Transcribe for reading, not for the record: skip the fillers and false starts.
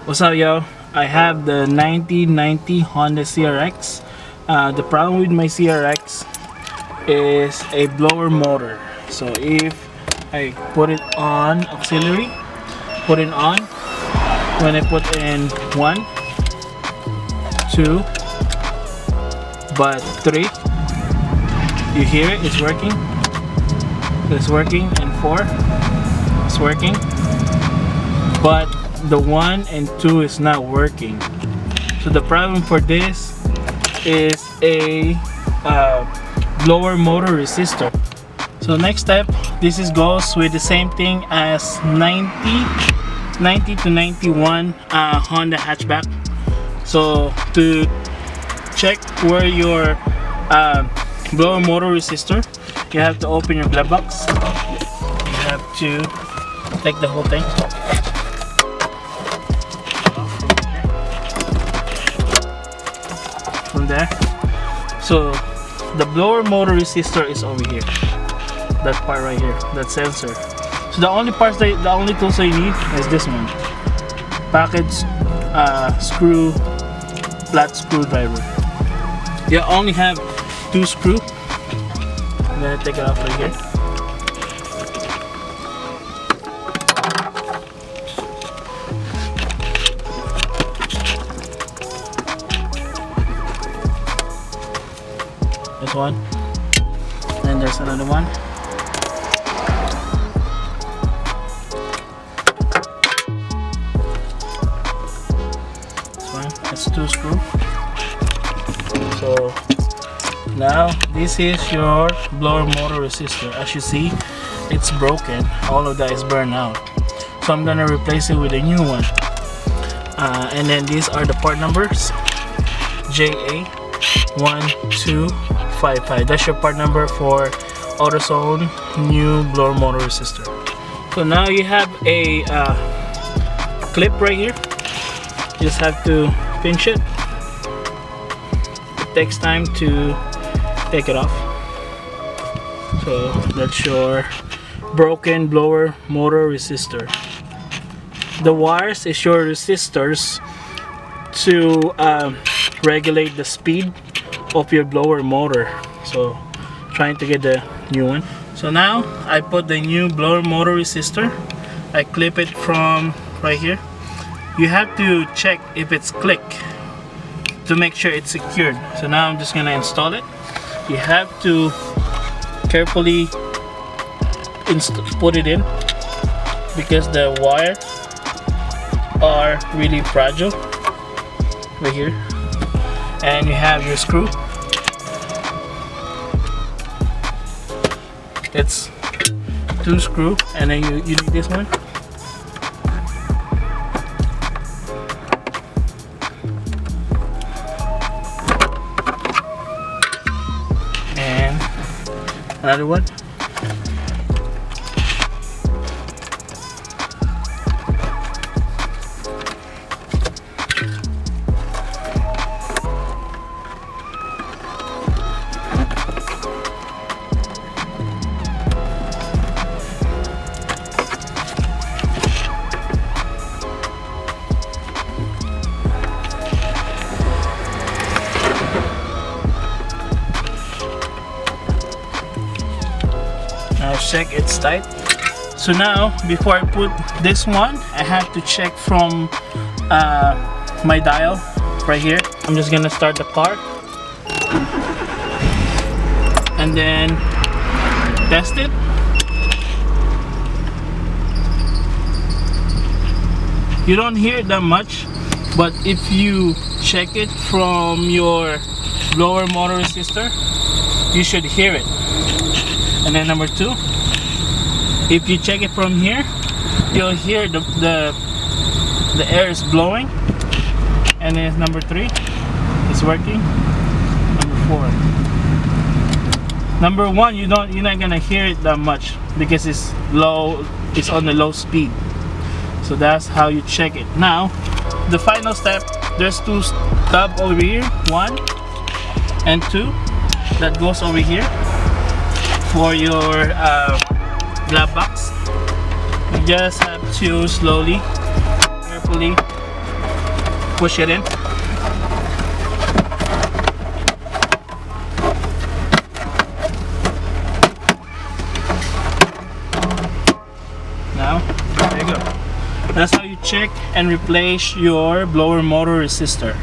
What's up, yo? I have the 1990 Honda CRX. The problem with my CRX is a blower motor. So if I put it on auxiliary, put it on, when I put in 1, 2, but 3, you hear it, it's working. It's working, and 4, it's working. But the 1 and 2 is not working. So the problem for this is a blower motor resistor. So next step, goes with the same thing as 90 to 91 Honda Hatchback. So to check where your blower motor resistor, you have to open your glove box. You have to take the whole thing. From there. So the blower motor resistor is over here. That part right here, that sensor. So the only tools that you need is this one. Package screw, flat screwdriver. You only have 2 screws. I'm gonna take it off right here. This one, and there's another one. This one, that's 2 screws. So now this is your blower motor resistor. As you see, it's broken. All of that is burned out. So I'm gonna replace it with a new one. And then these are the part numbers: JA1255. That's your part number for Autozone new blower motor resistor. So now you have a clip right here. You just have to pinch it. It takes time to take it off. So that's your broken blower motor resistor. The wires is your resistors to regulate the speed of your blower motor. So trying to get the new one. So now I put the new blower motor resistor. I clip it from right here. You have to check if it's click to make sure it's secured. So now I'm just gonna install it. You have to carefully put it in because the wires are really fragile right here. And you have your screw. It's 2 screws, and then you need this one. And another one. Check it's tight. So now before I put this one, I have to check from my dial right here. I'm just gonna start the car and then test it. You don't hear it that much, but if you check it from your blower motor resistor, you should hear it. And then number 2, if you check it from here, you'll hear the air is blowing. And then number 3, it's working. Number 4. Number 1, you're not gonna hear it that much because it's low. It's on the low speed. So that's how you check it. Now, the final step. There's 2 stubs over here, 1 and 2, that goes over here for your glove box. You just have to slowly, carefully push it in. Now, there you go. That's how you check and replace your blower motor resistor.